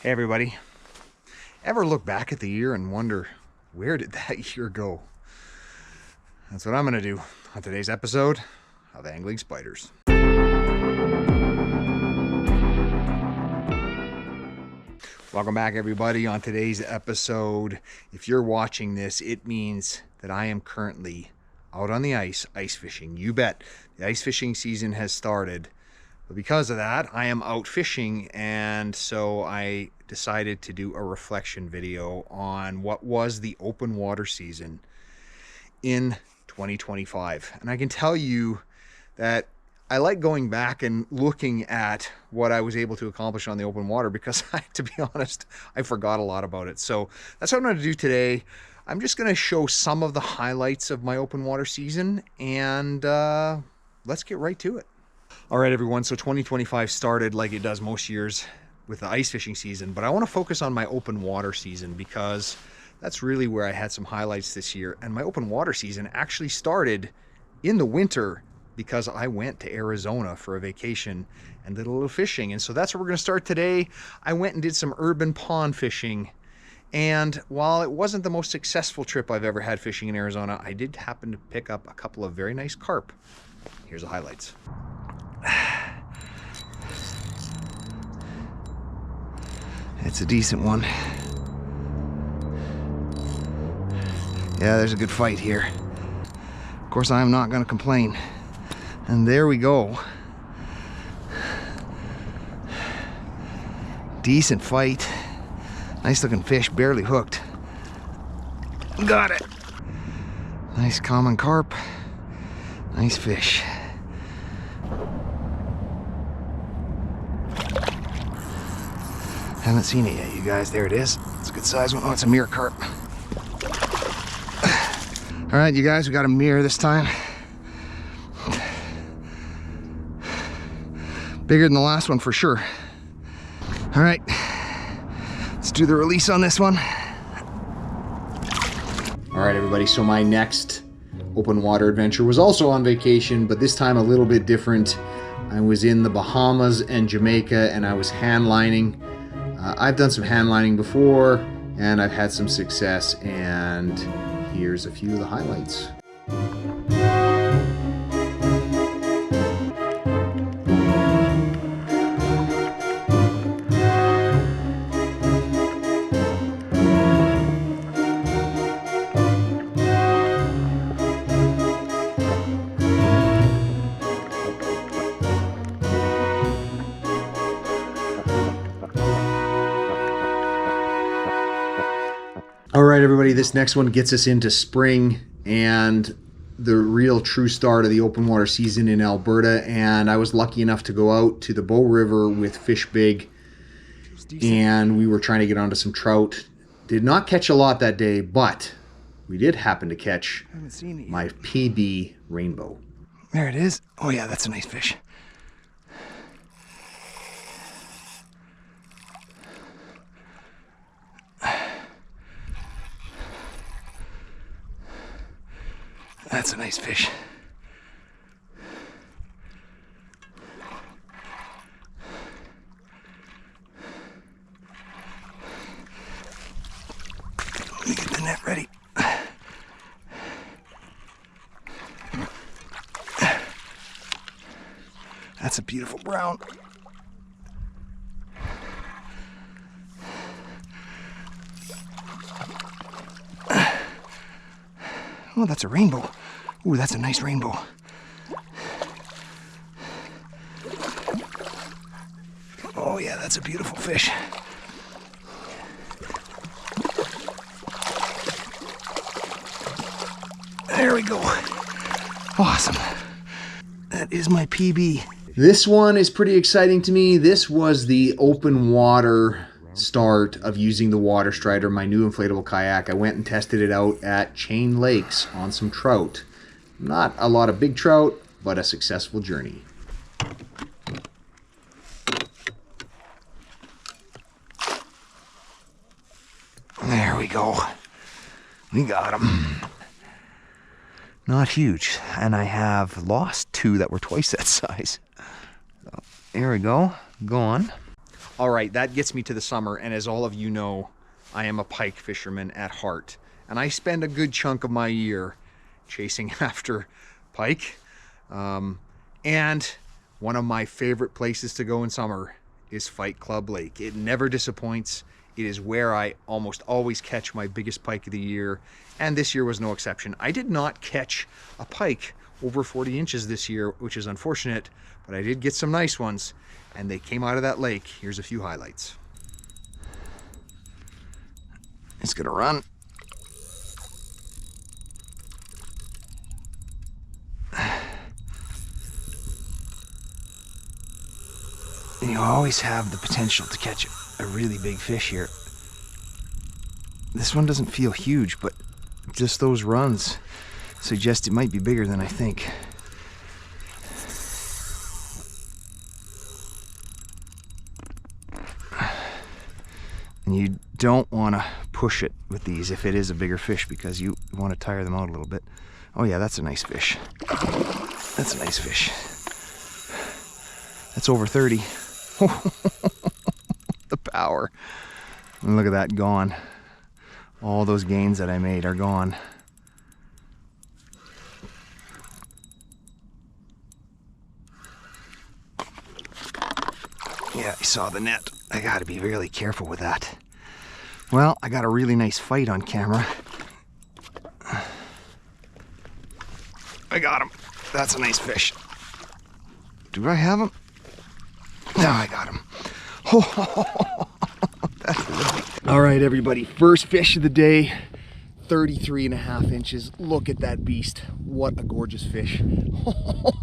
Hey everybody, ever look back at the year and wonder, where did that year go? That's what I'm going to do on today's episode of Angling Spiders. Welcome back everybody. On today's episode, if you're watching this, it means that I am currently out on the ice fishing. You bet, the ice fishing season has started. But because of that, I am out fishing, and so I decided to do a reflection video on what was the open water season in 2025. And I can tell you that I like going back and looking at what I was able to accomplish on the open water because, to be honest, I forgot a lot about it. So that's what I'm going to do today. I'm just going to show some of the highlights of my open water season, and let's get right to it. All right, everyone, so 2025 started like it does most years with the ice fishing season, but I want to focus on my open water season because that's really where I had some highlights this year. And my open water season actually started in the winter because I went to Arizona for a vacation and did a little fishing. And so that's where we're going to start today. I went and did some urban pond fishing. And while it wasn't the most successful trip I've ever had fishing in Arizona, I did happen to pick up a couple of very nice carp. Here's the highlights. It's a decent one. Yeah, there's a good fight here. Of course, I'm not going to complain. And there we go. Decent fight. Nice looking fish, barely hooked. Got it. Nice common carp. Nice fish. Haven't seen it yet, you guys. There it is. It's a good size one. Oh, it's a mirror carp. All right, you guys, we got a mirror this time. Bigger than the last one for sure. All right, let's do the release on this one. All right, everybody, so my next open water adventure was also on vacation, but this time a little bit different. I was in the Bahamas and Jamaica, and I was handlining. I've done some handlining before, and I've had some success, and here's a few of the highlights. All right, everybody, this next one gets us into spring and the real true start of the open water season in Alberta. And I was lucky enough to go out to the Bow River with Fish Big, and we were trying to get onto some trout. Did not catch a lot that day, but we did happen to catch my PB rainbow. There it is. Oh yeah, that's a nice fish. That's a nice fish. Let me get the net ready. That's a beautiful brown. Oh, that's a rainbow. Ooh, that's a nice rainbow. Oh yeah, that's a beautiful fish. There we go. Awesome. That is my PB. This one is pretty exciting to me. This was the open water start of using the Water Strider, my new inflatable kayak. I went and tested it out at Chain Lakes on some trout. Not a lot of big trout, but a successful journey. There we go. We got him. Not huge. And I have lost two that were twice that size. So, there we go. Go on. All right, that gets me to the summer, and as all of you know, I am a pike fisherman at heart, and I spend a good chunk of my year chasing after pike. And one of my favorite places to go in summer is Fight Club Lake. It never disappoints. It is where I almost always catch my biggest pike of the year, and this year was no exception. I did not catch a pike over 40 inches this year, which is unfortunate, but I did get some nice ones, and they came out of that lake. Here's a few highlights. It's gonna run. You always have the potential to catch a really big fish here. This one doesn't feel huge, but just those runs suggest it might be bigger than I think. And you don't want to push it with these if it is a bigger fish, because you want to tire them out a little bit. Oh yeah, that's a nice fish. That's a nice fish. That's over 30. The power. And look at that, gone. All those gains that I made are gone. Yeah, I saw the net. I gotta be really careful with that. Well, I got a really nice fight on camera. I got him. That's a nice fish. Do I have him? No, I got him. That's lovely. All right, everybody, first fish of the day, 33.5 inches. Look at that beast. What a gorgeous fish.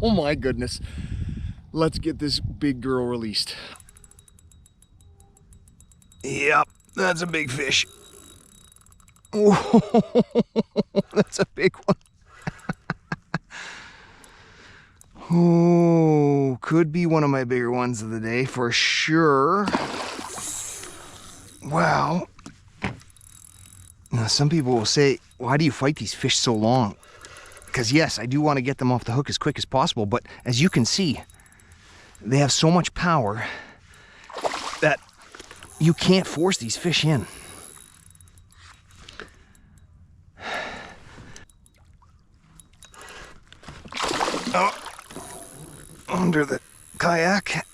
Oh my goodness. Let's get this big girl released. Yep, that's a big fish. Oh, that's a big one. Oh, could be one of my bigger ones of the day for sure. Wow. Now, some people will say, why do you fight these fish so long? Because yes, I do want to get them off the hook as quick as possible, but as you can see, they have so much power that you can't force these fish in. Oh. Under the kayak.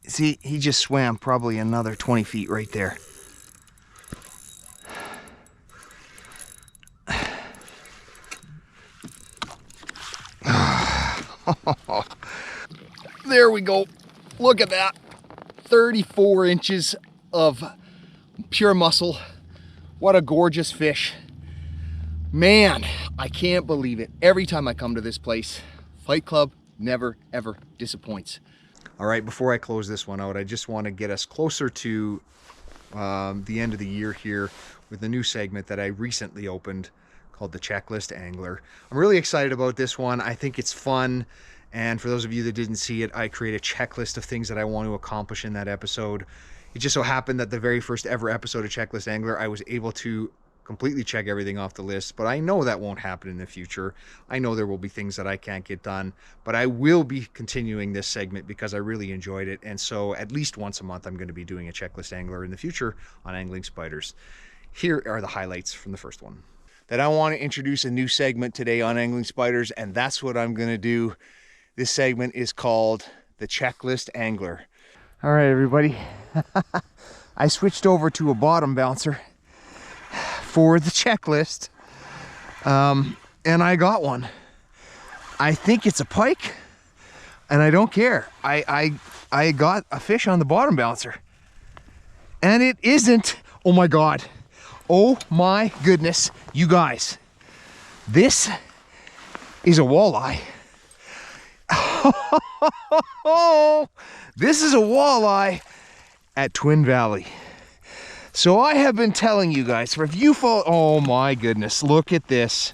See, he just swam probably another 20 feet right there. There we go. Look at that. 34 inches of pure muscle. What a gorgeous fish. Man, I can't believe it. Every time I come to this place, Fight Club never ever disappoints. All right, before I close this one out, I just want to get us closer to the end of the year here with a new segment that I recently opened called the Checklist Angler. I'm really excited about this one. I think it's fun, and for those of you that didn't see it, I create a checklist of things that I want to accomplish in that episode. It just so happened that the very first ever episode of Checklist Angler, I was able to completely check everything off the list, but I know that won't happen in the future. I know there will be things that I can't get done, but I will be continuing this segment because I really enjoyed it. And so at least once a month, I'm going to be doing a Checklist Angler in the future on Angling Spiders. Here are the highlights from the first one. That I want to introduce a new segment today on Angling Spiders, and that's what I'm going to do. This segment is called the Checklist Angler. All right, everybody. I switched over to a bottom bouncer for the checklist, and I got one. I think it's a pike, and I don't care. I got a fish on the bottom bouncer, and it isn't. Oh my god. Oh my goodness, you guys. This is a walleye. This is a walleye at Twin Valley. So I have been telling you guys, for if you follow, oh my goodness, look at this.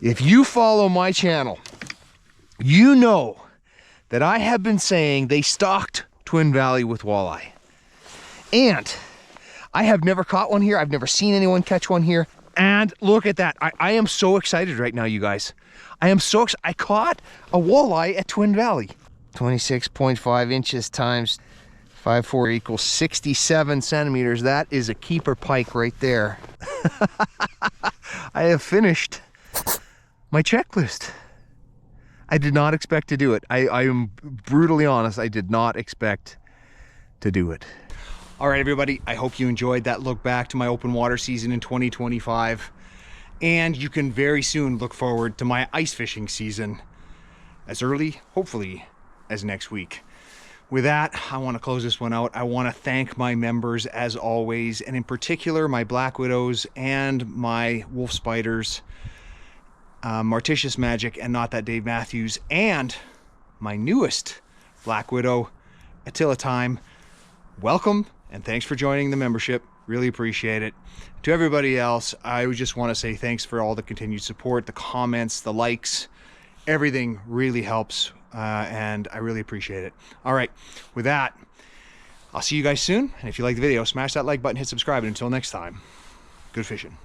If you follow my channel, you know that I have been saying they stocked Twin Valley with walleye. And I have never caught one here. I've never seen anyone catch one here. And look at that. I am so excited right now, you guys. I am so excited. I caught a walleye at Twin Valley. 26.5 inches times 5.4 equals 67 centimeters. That is a keeper pike right there. I have finished my checklist. I did not expect to do it. I am brutally honest. I did not expect to do it. All right, everybody. I hope you enjoyed that look back to my open water season in 2025. And you can very soon look forward to my ice fishing season as early, hopefully, as next week. With that, I want to close this one out. I want to thank my members as always, and in particular my Black Widows and my Wolf Spiders, Martitious Magic and Not That Dave Matthews, and my newest Black Widow, Attila Time. Welcome and thanks for joining the membership. Really appreciate it. To everybody else, I just want to say thanks for all the continued support, the comments, the likes. Everything really helps, and I really appreciate it. All right, with that, I'll see you guys soon. And if you like the video, smash that like button, hit subscribe, and until next time, good fishing.